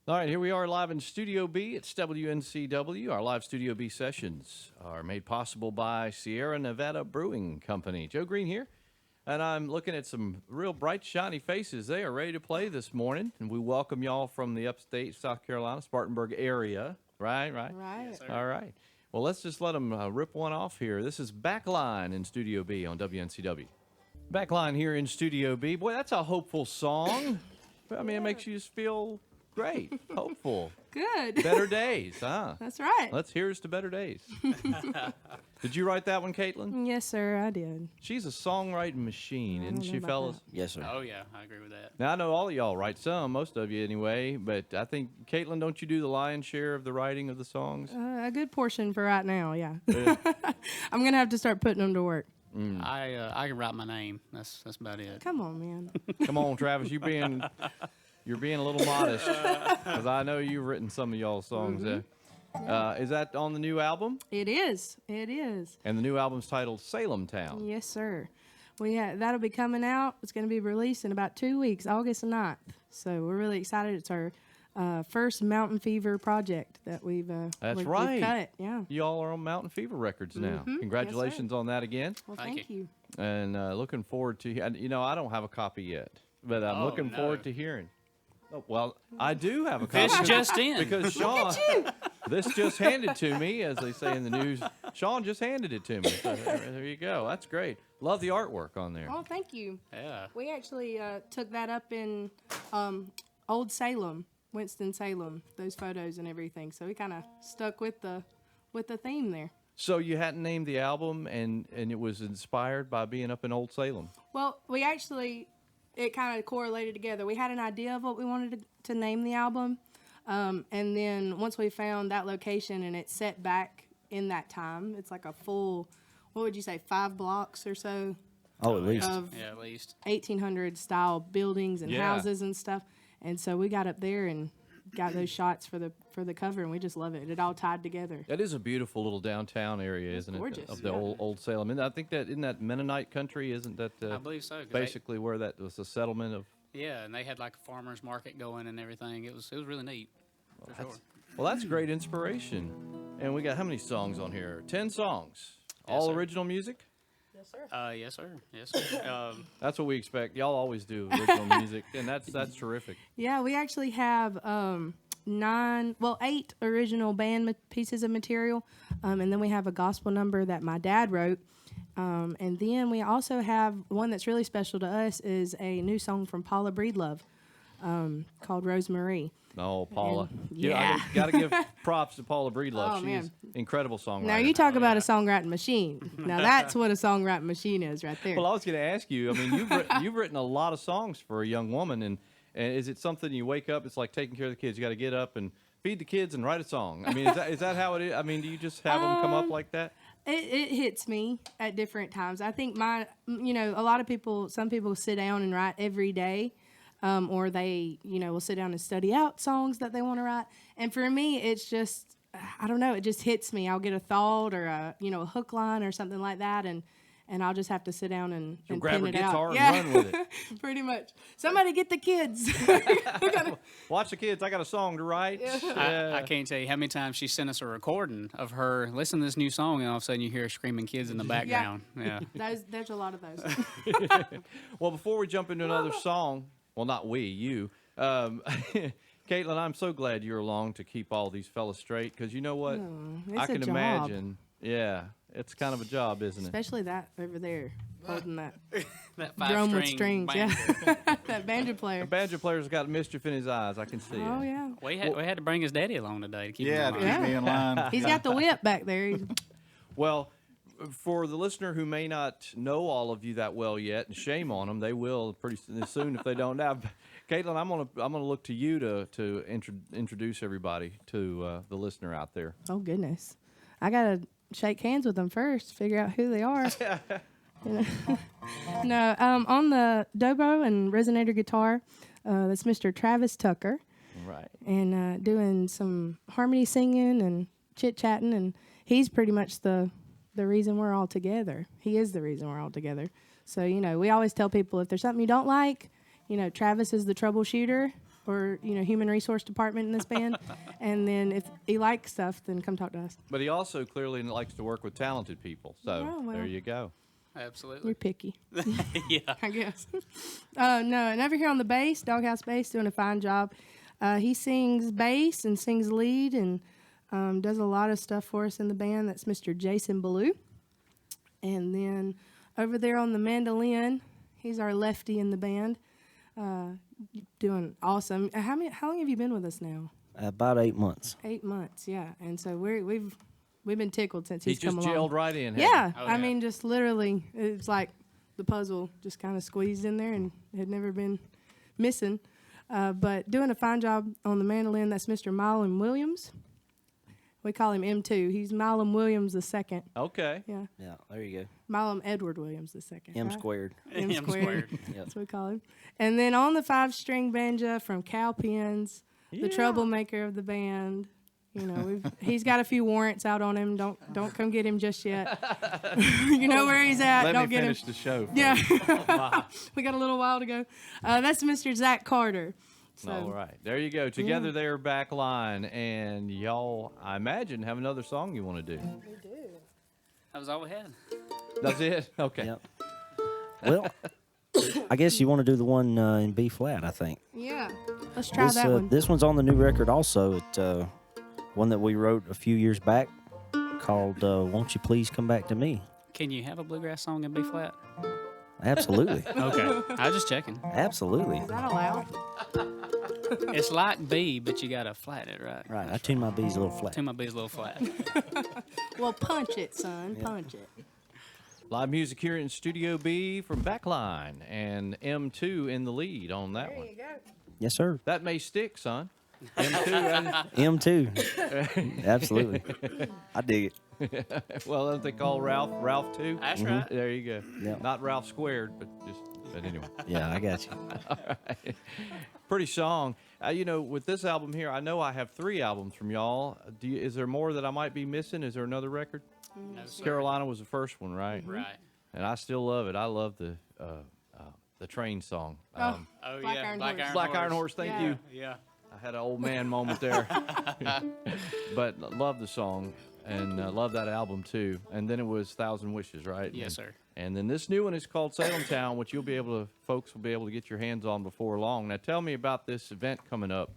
All right, here we are live in Studio B. It's WNCW. Our live Studio B sessions are made possible by Sierra Nevada Brewing Company. Joe Greene here, and I'm looking at some real bright, shiny faces. They are ready to play this morning, and we welcome y'all from the upstate South Carolina, Spartanburg area. Right. Yes, All right. Well, let's just let them rip one off here. This is Backline in Studio B on WNCW. Backline here in Studio B. Boy, that's a hopeful song. I mean, it makes you just feel great, hopeful. Good. Better days, huh? That's right. Let's here's to better days. Did you write that one, Caitlin? Yes, sir, I did. She's a songwriting machine, isn't she, fellas? Yes, sir. Oh, yeah, I agree with that. Now, I know all of y'all write some, most of you anyway, but I think, Caitlin, don't you do the lion's share of the writing of the songs? A good portion for right now, yeah. I'm going to have to start putting them to work. I can write my name. That's about it. Come on, man. Come on, Travis, you're being a little modest, because I know you've written some of y'all's songs. Is that on the new album? It is. It is. And the new album's titled Salem Town. Yes, sir. That'll be coming out. It's going to be released in about 2 weeks, August 9th. So we're really excited. It's our first Mountain Fever project that we've That's we've right. cut. Yeah. Y'all are on Mountain Fever Records now. Congratulations on that again. Well, Thank you. And looking forward to, I don't have a copy yet, but I'm looking forward to hearing. Oh, well, I do have a copy. This just in. Because Sean, this just handed to me, as they say in the news. Sean just handed it to me. So there you go. That's great. Love the artwork on there. Oh, thank you. Yeah. We actually took that up in Old Salem, Winston-Salem, those photos and everything. So we kind of stuck with the theme there. So you hadn't named the album, and it was inspired by being up in Old Salem. Well, it kind of correlated together. We had an idea of what we wanted to name the album, and then once we found that location and it's set back in that time, it's like a full, what would you say, 5 blocks or so? Oh, at least. Of Yeah, at least. 1800 style buildings and houses and stuff. And so we got up there and got those shots for the cover, and we just love it. It all tied together. That is a beautiful little downtown area, isn't gorgeous. it? Of the old Salem. And I think that isn't that Mennonite country, isn't that I believe so. 'Cause basically where that was the settlement of? Yeah, and they had like a farmer's market going and everything. It was really neat. For sure. Well, that's great inspiration. And we got how many songs on here? 10 songs. All sir. original music? Yes, sir. Yes, sir. That's what we expect. Y'all always do original music, and that's terrific. Yeah, we actually have 8 original band pieces of material, and then we have a gospel number that my dad wrote, and then we also have one that's really special to us is a new song from Paula Breedlove called Rosemarie. Oh, Paula. Yeah. I got to give props to Paula Breedlove. Oh, She's man. incredible songwriter. Now you talk about a songwriting machine. Now that's what a songwriting machine is right there. Well, I was going to ask you, I mean, you've written a lot of songs for a young woman, and is it something you wake up, it's like taking care of the kids, you got to get up and feed the kids and write a song? I mean, is that how it is? I mean, do you just have them come up like that? It hits me at different times. I think some people sit down and write every day, or they, will sit down and study out songs that they want to write. And for me, it's just, I don't know, it just hits me. I'll get a thought or a hook line or something like that, and I'll just have to sit down and grab pen a it guitar out. and run with it. Pretty much. Somebody get the kids. Watch the kids. I got a song to write. I can't tell you how many times she sent us a recording of her listen to this new song, and all of a sudden you hear screaming kids in the background. Yeah. There's a lot of those. Well, before we jump into another song, well, not we, you. Caitlin, I'm so glad you're along to keep all these fellas straight, because you know what? It's I can a job. imagine. Yeah, it's kind of a job, isn't it? Especially that over there, holding that That drum with 5-string strings. banjo. Yeah, that banjo player. The banjo player's got mischief in his eyes. I can see it. Oh, yeah. We had to bring his daddy along today to keep him Yeah, in to line. keep me in line. He's got the whip back there. Well, for the listener who may not know all of you that well yet, and shame on them, they will pretty soon if they don't now. Caitlin, I'm gonna look to you to introduce everybody to the listener out there. Oh, goodness. I got to shake hands with them first, figure out who they are. No, on the dobro and resonator guitar, that's Mr. Travis Tucker. Right. And doing some harmony singing and chit-chatting, and he's pretty much the reason we're all together. He is the reason we're all together. So, we always tell people if there's something you don't like, Travis is the troubleshooter, or human resource department in this band. And then if he likes stuff, then come talk to us. But he also clearly likes to work with talented people. So Oh, well. there you go. Absolutely. You're picky, Yeah. I guess. No, and over here on the bass, Doghouse Bass doing a fine job. He sings bass and sings lead and does a lot of stuff for us in the band. That's Mr. Jason Ballou. And then over there on the mandolin, he's our lefty in the band, doing awesome. How long have you been with us now? About 8 months. 8 months, yeah. And so we've been tickled since he's He come just along. jailed right in. Yeah, Oh, I yeah. mean, just literally, it's like the puzzle just kind of squeezed in there and had never been missing. But doing a fine job on the mandolin, that's Mr. Milam Williams. We call him M2. He's Milam Williams the second. Okay. Yeah, Yeah, there you go. Milam Edward Williams the second. M right? squared. M M squared. squared. That's what we call him. And then on the 5-string banjo from Cal Pins, Yeah. the troublemaker of the band. He's got a few warrants out on him. Don't come get him just yet. You know where he's at. Let Don't me get finish him. the show. folks. Yeah. We got a little while to go. That's Mr. Zach Carter. So, All right. There you go. Together they're Backline. And y'all, I imagine, have another song you want to do. That was all we had. That's it? Okay. Yep. Well, I guess you want to do the one in B flat, I think. Yeah. Let's try that one. This one's on the new record also. It's one that we wrote a few years back called Won't You Please Come Back to Me? Can you have a bluegrass song in B flat? Absolutely. Okay. I was just checking. Absolutely. Is that allowed? It's like B, but you got to flat it, right? Right. I tune my B's a little flat. Tune my B's a little flat. Well, punch it, son. Punch it. Live music here in Studio B from Backline. And M2 in the lead on that one. go. Yes, sir. That may stick, son. M2. M2. Absolutely. I dig it. Well, don't they call Ralph 2? That's right. There you go. Yep. Not Ralph squared, but anyway. Yeah, I got you. Pretty song. With this album here, I know I have 3 albums from y'all. Is there more that I might be missing? Is there another record? No, sir. Carolina was the first one, right? Right. And I still love it. I love the train song. Oh, Oh, Black yeah. Iron Black Horse. Iron Black Iron Horse, thank Yeah. you. Yeah. I had an old man moment there. But love the song and love that album too. And then it was Thousand Wishes, right? Yes, sir. And then this new one is called Salem Town, which folks will be able to get your hands on before long. Now tell me about this event coming up.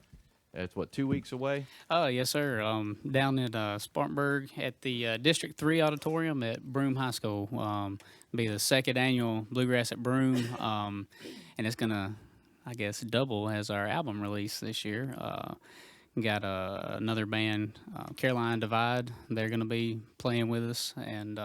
It's 2 weeks away? Oh, yes, sir. Down at Spartanburg at the District 3 Auditorium at Broome High School. Be the 2nd annual Bluegrass at Broome. And it's going to, I guess, double as our album release this year. Got another band, Caroline Divide. They're going to be playing with us. And,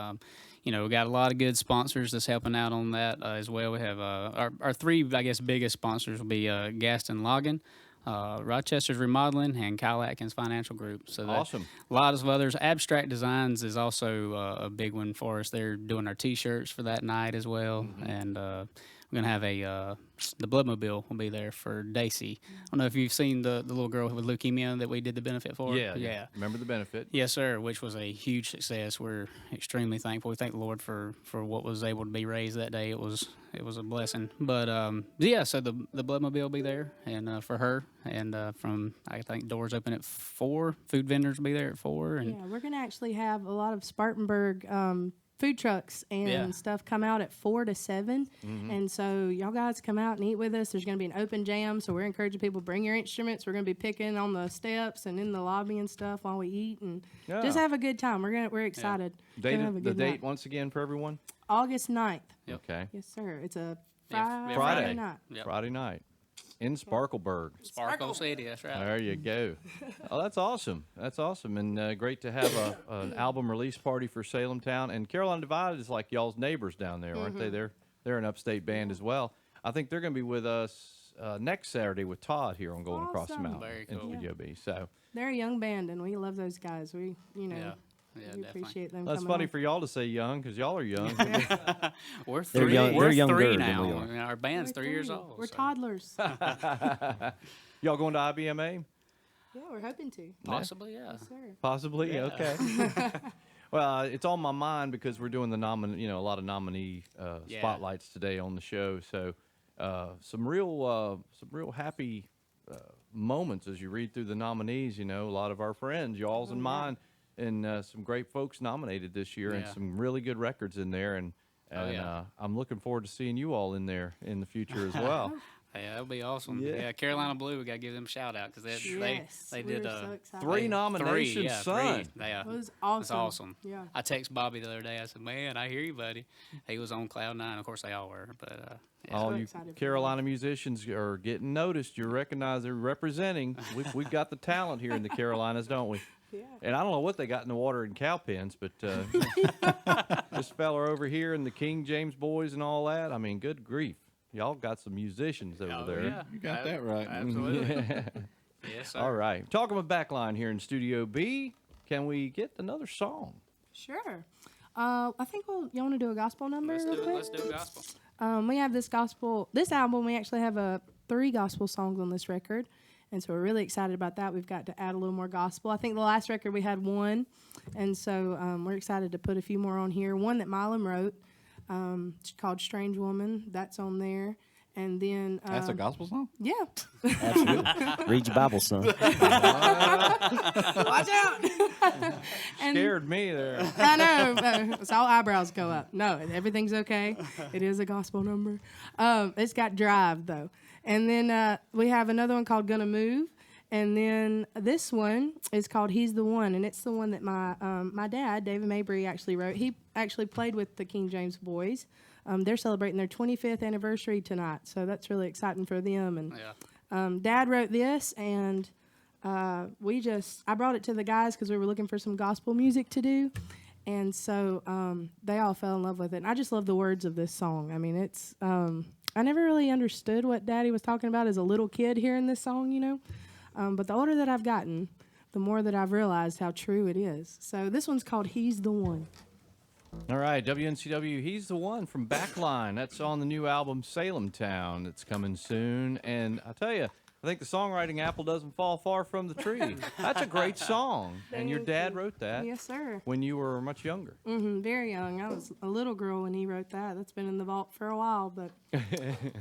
we got a lot of good sponsors that's helping out on that as well. We have our 3, I guess, biggest sponsors will be Gaston Logan, Rochester's Remodeling, and Kyle Atkins Financial Group. So Awesome. A lot of others. Abstract Designs is also a big one for us. They're doing our T-shirts for that night as well, and we're gonna have the Bloodmobile will be there for Daisy. I don't know if you've seen the little girl with leukemia that we did the benefit for. Yeah. Remember the benefit? Yes, sir, which was a huge success. We're extremely thankful. We thank the Lord for what was able to be raised that day. It was a blessing. But yeah, so the Bloodmobile will be there, and for her, and from I think doors open at 4. Food vendors will be there at 4. And Yeah, we're going to actually have a lot of Spartanburg food trucks and Yeah. stuff come out at 4 to 7. And so y'all guys come out and eat with us. There's going to be an open jam, so we're encouraging people bring your instruments. We're going to be picking on the steps and in the lobby and stuff while we eat and just Yeah. have a good time. We're excited. Gonna have a The good date night. once again for everyone? August 9th. Yep. Okay. Yes, sir. It's a Yeah, Friday. night. Yep. Friday night in Sparkleburg. Sparkle City, that's right. There you go. Oh, that's awesome. That's awesome. And great to have an album release party for Salem Town. And Caroline Divide is like y'all's neighbors down there, aren't they? They're an upstate band as well. I think they're going to be with us next Saturday with Todd here on Going Across the Awesome. Mountain Very in cool. Studio B. So They're a young band, and we love those guys. We, Yeah, we definitely. appreciate them that's coming funny on. for y'all to say young because y'all are young. We're They're 3. young- We're they're younger 3 than now. we are. I mean, our band's We're 3 years three. old. We're so. toddlers. Y'all going to IBMA? Yeah, we're hoping to. Possibly, yeah. Sir. Possibly. Yeah. Okay. Well, it's on my mind because we're doing the a lot of nominee Yeah. spotlights today on the show. So some real happy moments as you read through the nominees. You know, a lot of our friends, y'all's and mine, and some great folks nominated this year, and Yeah. some really good records in there. And I'm looking forward to seeing you all in there in the future as well. Yeah, that'll be awesome. Yeah. Yeah, Carolina Blue, we got to give them a shout out because Yes, they we did were so excited. 3 nominations, yeah, son. 3. Yeah, It was it awesome. was awesome. Yeah. I texted Bobby the other day. I said, "Man, I hear you, buddy." He was on cloud 9. Of course, they all were, but yeah. All So you excited for Carolina musicians are getting noticed. You're recognized. They're representing. We've got the talent here in the Carolinas, don't we? Yeah. And I don't know what they got in the water in cow pens, but this fella over here and the King James boys and all that. I mean, good grief. Y'all got some musicians over there. Yeah, You got that right. Absolutely. Yes, sir. All right. Talking with Backline here in Studio B, can we get another song? Sure. I think you want to do a gospel number Let's real do it. quick? Let's do gospel. We have this album, we actually have 3 gospel songs on this record. And so we're really excited about that. We've got to add a little more gospel. I think the last record we had 1. And so we're excited to put a few more on here. One that Milam wrote, it's called Strange Woman. That's on there. And then... That's a gospel song? Yeah. Absolutely. Read your Bible, son. Watch out. And Scared me there. I know. It's all eyebrows go up. No, everything's okay. It is a gospel number. It's got drive, though. And then we have another one called Gonna Move. And then this one is called He's the One. And it's the one that my dad, David Mabry, actually wrote. He actually played with the King James Boys. They're celebrating their 25th anniversary tonight. So that's really exciting for them. And Yeah. Dad wrote this, and I brought it to the guys because we were looking for some gospel music to do. And so they all fell in love with it. And I just love the words of this song. I mean, it's, I never really understood what Daddy was talking about as a little kid hearing this song, you know. But the older that I've gotten, the more that I've realized how true it is. So this one's called He's the One. All right, WNCW, He's the One from Backline. That's on the new album Salem Town. It's coming soon. And I tell you, I think the songwriting apple doesn't fall far from the tree. That's a great song. And your Thank dad you. wrote that Yes, sir. when you were much younger. Very young. I was a little girl when he wrote that. That's been in the vault for a while, but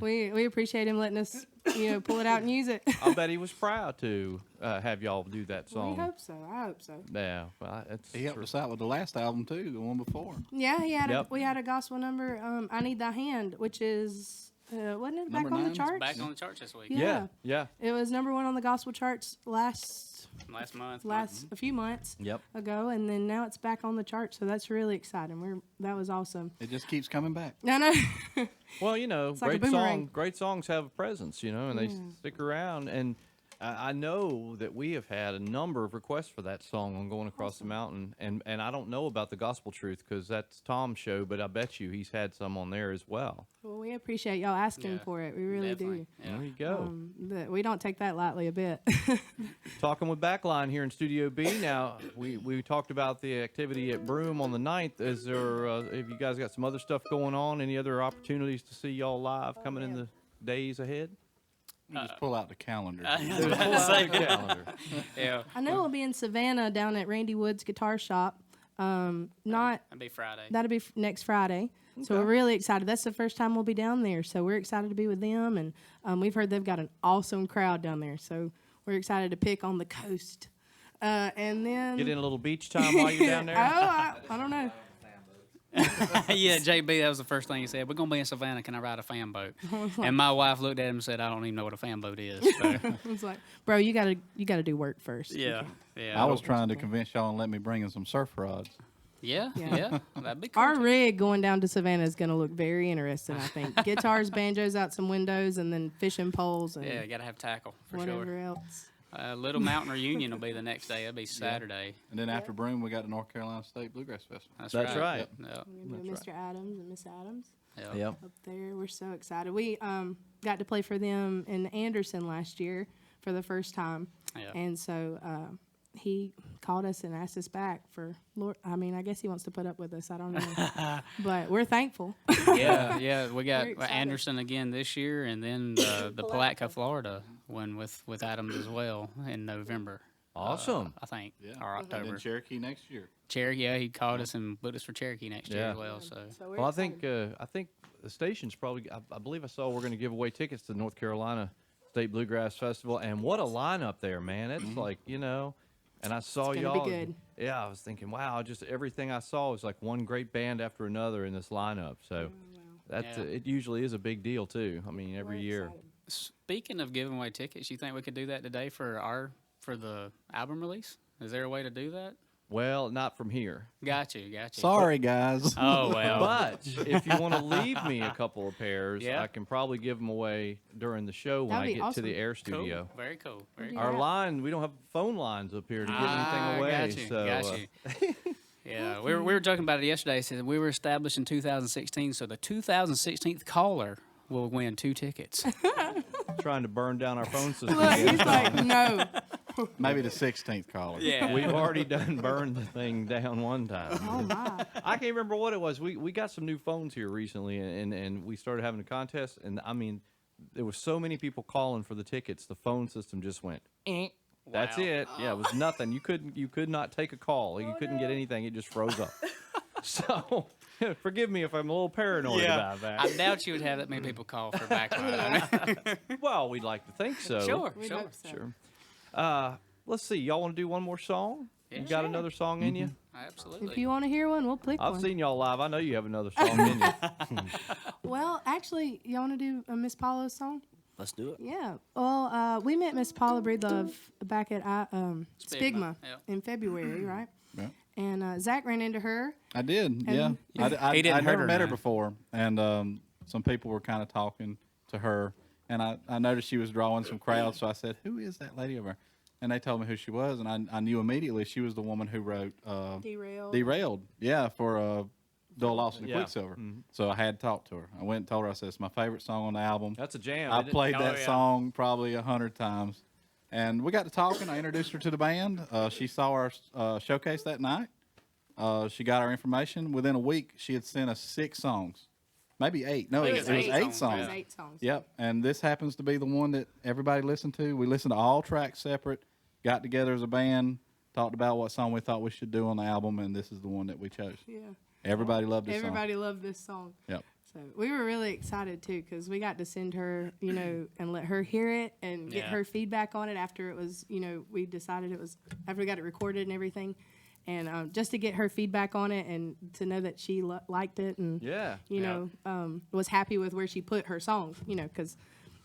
we appreciate him letting us, pull it out and use it. I'll bet he was proud to have y'all do that We song. hope so. I hope so. Yeah, well, it's He helped us out with the last album, too, the one before. Yeah, Yep. we had a gospel number, I Need Thy Hand, which is, wasn't it back Number on the 9? charts? Back on the charts this week. Yeah. Yeah. It was number 1 on the gospel charts last Last month. a few months Yep. ago, and then now it's back on the charts, so that's really exciting. That was awesome. It just keeps coming back. No, Well, like a boomerang. great songs have a presence, and they stick around. And I know that we have had a number of requests for that song on Going Across the Mountain. And I don't know about the Gospel Truth because that's Tom's show, but I bet you he's had some on there as well. Well, we appreciate y'all asking Yeah, for it. We really definitely. do. Yeah. There you go. We don't take that lightly a bit. Talking with Backline here in Studio B. Now, we talked about the activity at Broome on the 9th. Is there, have you guys got some other stuff going on? Any other opportunities to see y'all live coming in the days ahead? You just pull out the calendar. Pull out the calendar. Yeah. I know we'll be in Savannah down at Randy Wood's Guitar Shop. Not That'd be Friday. That'll be next Friday. So we're really excited. That's the first time we'll be down there. So we're excited to be with them. And we've heard they've got an awesome crowd down there. So we're excited to pick on the coast. And then... Get in a little beach time while you're down there. I don't know. Yeah, JB, that was the first thing he said. We're going to be in Savannah. Can I ride a fan boat? And my wife looked at him and said, I don't even know what a fan boat is. So, It's like, bro, you gotta do work first. yeah. I was trying to convince y'all and let me bring in some surf rods. Yeah, Yeah. yeah. That'd be cool. Our rig going down to Savannah is going to look very interesting, I think. Guitars, banjos out some windows, and then fishing poles and Yeah, you got to have tackle for whatever sure. else. Little Mountain Reunion will be the next day. That'll be Saturday. And then after Broome, we got the North Carolina State Bluegrass Festival. That's right. right. Yep. We're going to do Mr. Adams and Miss Adams Yep. Yep. up there. We're so excited. We got to play for them in Anderson last year for the first time. Yeah. And so he called us and asked us back for, Lord, I mean, I guess he wants to put up with us. I don't know. But we're thankful. Yeah, yeah. We got We're excited. Anderson again this year, and then the Palatka, Florida one with Adams as well in November. Awesome. I think, Yeah. or And then October. Cherokee next year. Cherokee, yeah, he called us and booked us for Cherokee next year Yeah. as well. So So we're Well, excited. I think the station's probably. I believe I saw we're going to give away tickets to the North Carolina State Bluegrass Festival, and what a lineup there, man! It's like and I saw gonna be y'all. good. Yeah, I was thinking, wow, just everything I saw was like one great band after another in this lineup. So Yeah. it usually is a big deal too. I mean, every We're year. excited. Speaking of giving away tickets, you think we could do that today for the album release? Is there a way to do that? Well, not from here. Got you. Sorry, guys. Oh well. But if you want to leave me a couple of pairs, Yeah. I can probably give them away during the show when That'd I be get to the awesome. air studio. Cool. Very cool. Very Yeah. cool. Our line, we don't have phone lines up here to give anything away. Got you. So Got you. Yeah, we were talking about it yesterday. Said we were established in 2016, so the 2016th caller will win 2 tickets. trying to burn down our phone system. Look, again. he's like, no. Maybe the 16th caller. Yeah. We've already done burned the thing down one time. Oh my. I can't remember what it was. We got some new phones here recently, and we started having a contest. And I mean, there was so many people calling for the tickets. The phone system just went. That's Wow. it. Yeah, it was nothing. You could not take a call. You couldn't get anything. It just froze up. So, forgive me if I'm a little paranoid about that. I doubt you would have that many people call for Backline. Well, we'd like to think so. Sure, We sure. hope so. Sure. Let's see. Y'all want to do one more song? Yeah, You got sure. another song in you? Absolutely. If you want to hear one, we'll pick I've one. seen y'all live. I know you have another song in you. Well, actually, you want to do a Miss Paula's song? Let's do it. Yeah. Well, we met Miss Paula Breedlove back at Stigma yeah. in February, right? Yeah. And Zach ran into her. I did, yeah. I He didn't hurt never her met her now. before, and some people were kind of talking to her, and I noticed she was drawing some crowds, so I said, "Who is that lady over there?" And they told me who she was, and I knew immediately she was the woman who wrote Derailed. yeah, for Dull Lost and Yeah. Quicksilver. So I had to talk to her. I went and told her, I said, "It's my favorite song on the album." That's a jam. I isn't it? played Oh, that yeah. song probably 100 times. And we got to talking. I introduced her to the band. She saw our showcase that night. She got our information. Within a week, she had sent us 6 songs. Maybe 8. No, I it think was it's 8 8 songs. songs, It was 8 songs. Yep. And this happens to be the one that everybody listened to. We listened to all tracks separate, got together as a band, talked about what song we thought we should do on the album, and this is the one that we chose. Yeah. Everybody loved this Everybody loved this song. song. Yep. So we were really excited too because we got to send her, and let her hear it and get Yeah. her feedback on it after it was, we decided it was after we got it recorded and everything, and just to get her feedback on it and to know that she liked it and Yeah. was happy with where she put her songs, because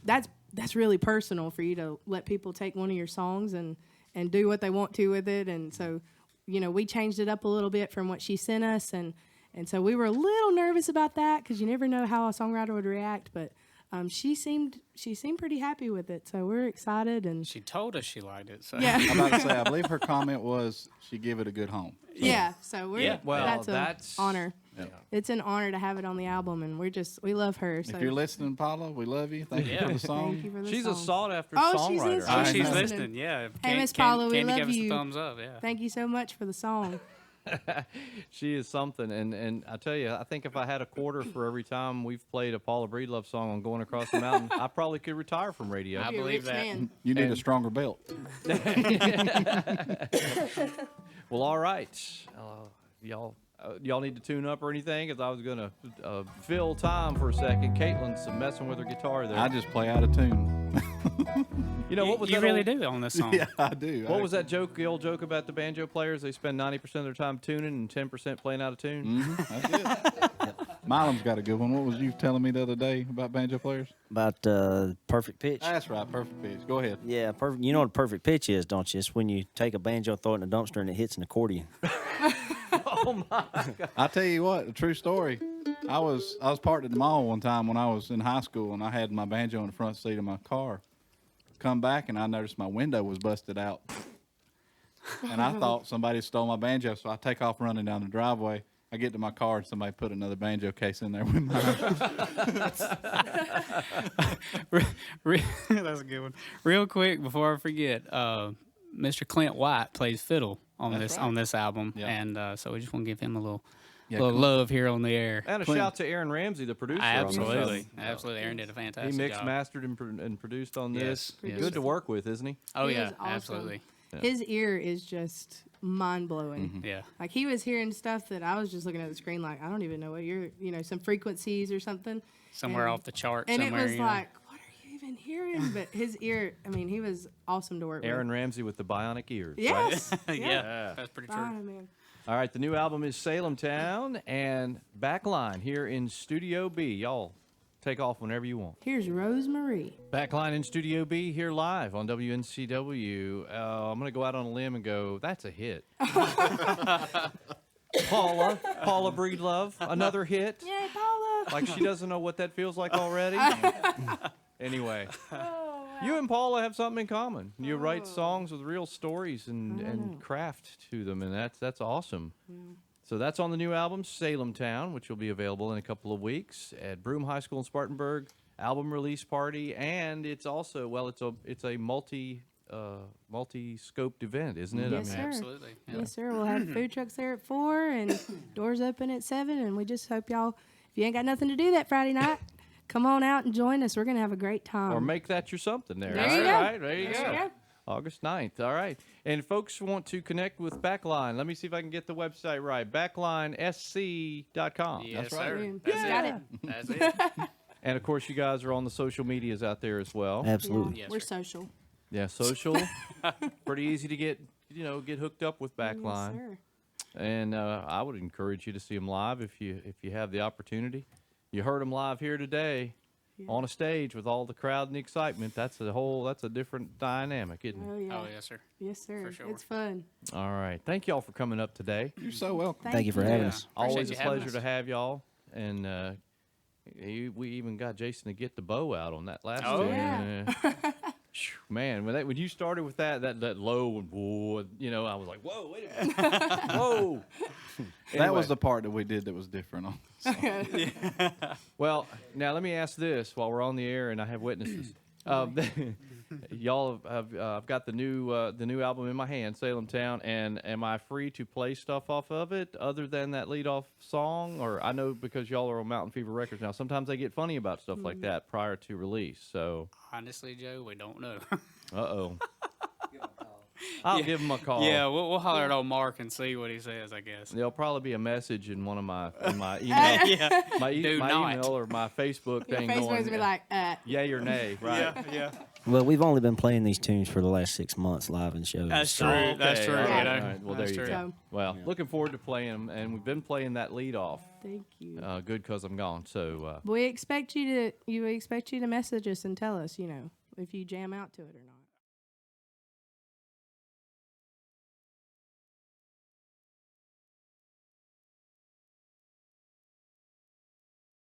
that's really personal for you to let people take one of your songs and do what they want to with it, and so we changed it up a little bit from what she sent us and so we were a little nervous about that because you never know how a songwriter would react, but she seemed pretty happy with it, so we're excited and She told us she liked it. So. yeah, I'm about to say, I believe her comment was she give it a good home. So, yeah. So we're Yeah, well, that's an that's- honor. Yeah. It's an honor to have it on the album, and we love her. So If you're listening, Paula, we love you. Thank you Yeah. for the song. thank you for the She's song. a sought after Oh, she's songwriter. listening. Oh, I she's know. listening. Yeah. Hey, Miss Paula, we Candy love gave us you. a thumbs up. Yeah. Thank you so much for the song. She is something, and I tell you, I think if I had a quarter for every time we've played a Paula Breedlove song on Going Across the Mountain, I probably could retire from radio. I You're a believe rich that. man. You need And- a stronger belt. Well, all right, y'all need to tune up or anything? Because I was gonna fill time for a second. Caitlin's messing with her guitar there. I just play out of tune. What was you that really old- do on this song. Yeah, I do. What was that joke? The old joke about the banjo players? They spend 90% of their time tuning and 10% playing out of tune. That's it. Milam's got a good one. What was you telling me the other day about banjo players? About perfect pitch. That's right, perfect pitch. Go ahead. Yeah, perfect. You know what a perfect pitch is, don't you? It's when you take a banjo, throw it in a dumpster, and it hits an accordion. Oh my! I tell you what, a true story. I was parked at the mall one time when I was in high school, and I had my banjo in the front seat of my car. Come back, and I noticed my window was busted out, and I thought somebody stole my banjo. So I take off running down the driveway. I get to my car, and somebody put another banjo case in there with mine. That's a good one. Real quick before I forget, Mr. Clint White plays fiddle on That's right. on this album, Yeah. and so we just want to give him a little Yeah, little love here on the air. And a Clint. shout to Aaron Ramsey, the producer. on this Absolutely, album. absolutely. Aaron did a He fantastic mixed, job. mastered, and produced on this. Yes, Good to work with, isn't he? Oh He yeah, is awesome. absolutely. His ear is just mind blowing. Yeah. Like he was hearing stuff that I was just looking at the screen like I don't even know what you're, some frequencies or something. Somewhere And- off the chart And somewhere. it was you know. like, what are you even didn't hear him, but his ear, I mean, he was awesome to work Aaron with. Ramsey with the bionic ears. right? Yes. Yeah, that's pretty true. Oh, man. All right, the new album is Salem Town and Backline here in Studio B. Y'all take off whenever you want. Here's Rosemarie. Backline in Studio B here live on WNCW. I'm going to go out on a limb and go, that's a hit. Paula Breedlove, another hit. Yay, Paula. Like she doesn't know what that feels like already. Anyway, you and Paula have something in common. You write songs with real stories and craft to them, and that's awesome. So that's on the new album, Salem Town, which will be available in a couple of weeks at Broome High School in Spartanburg. Album release party, and it's also it's a multi-scoped event, isn't it? Yes, sir. Absolutely. Yeah. Yes, sir. We'll have food trucks there at 4 and doors open at 7. And we just hope y'all, if you ain't got nothing to do that Friday night, come on out and join us. We're going to have a great time. Or make that your something there. There All you go. right, there you There go. you go. August 9th. All right. And folks want to connect with Backline. Let me see if I can get the website right. BacklineSC.com. Yes, right. sir. Boom. That's Got it. it. That's it. And of course, you guys are on the social medias out there as well. Absolutely. Yes, We're sir. social. Yeah, social. Pretty easy to get hooked up with Backline. Yes, sir. And I would encourage you to see them live if you have the opportunity. You heard them live here today on a stage with all the crowd and the excitement. That's a different dynamic, isn't Oh, it? yeah. Oh, yes, sir. Yes, sir. For sure. It's fun. All right. Thank y'all for coming up today. You're so welcome. Thank you for having Yeah. us. Always Appreciate a you having pleasure us. to have y'all. And we even got Jason to get the bow out on that last Oh, tune. yeah. Phew, man, when you started with that low and whoa, I was like, whoa, wait a minute, whoa. That was Anyway. the part that we did that was different on. Well, now let me ask this while we're on the air and I have witnesses. Y'all I've got the new album in my hand, Salem Town, and am I free to play stuff off of it other than that lead off song? Or I know because y'all are on Mountain Fever Records now, sometimes they get funny about stuff like that prior to release. So, Honestly, Joe, we don't know. uh-oh. I'll give him a call. Yeah, we'll holler at old Mark and see what he says, I guess. There'll probably be a message in one of my email, Yeah. my Do not. email or my Facebook Your thing Facebook's going, going to be like, yay or nay, right? Yeah. Well, we've only been playing these tunes for the last 6 months live in shows. That's so- true. Okay, That's true. all right, You know? all right. Well, That's there you true. go. Well, looking forward to playing them, and we've been playing that lead off. thank you. Good because I'm gone. So We expect you to message us and tell us, if you jam out to it or not.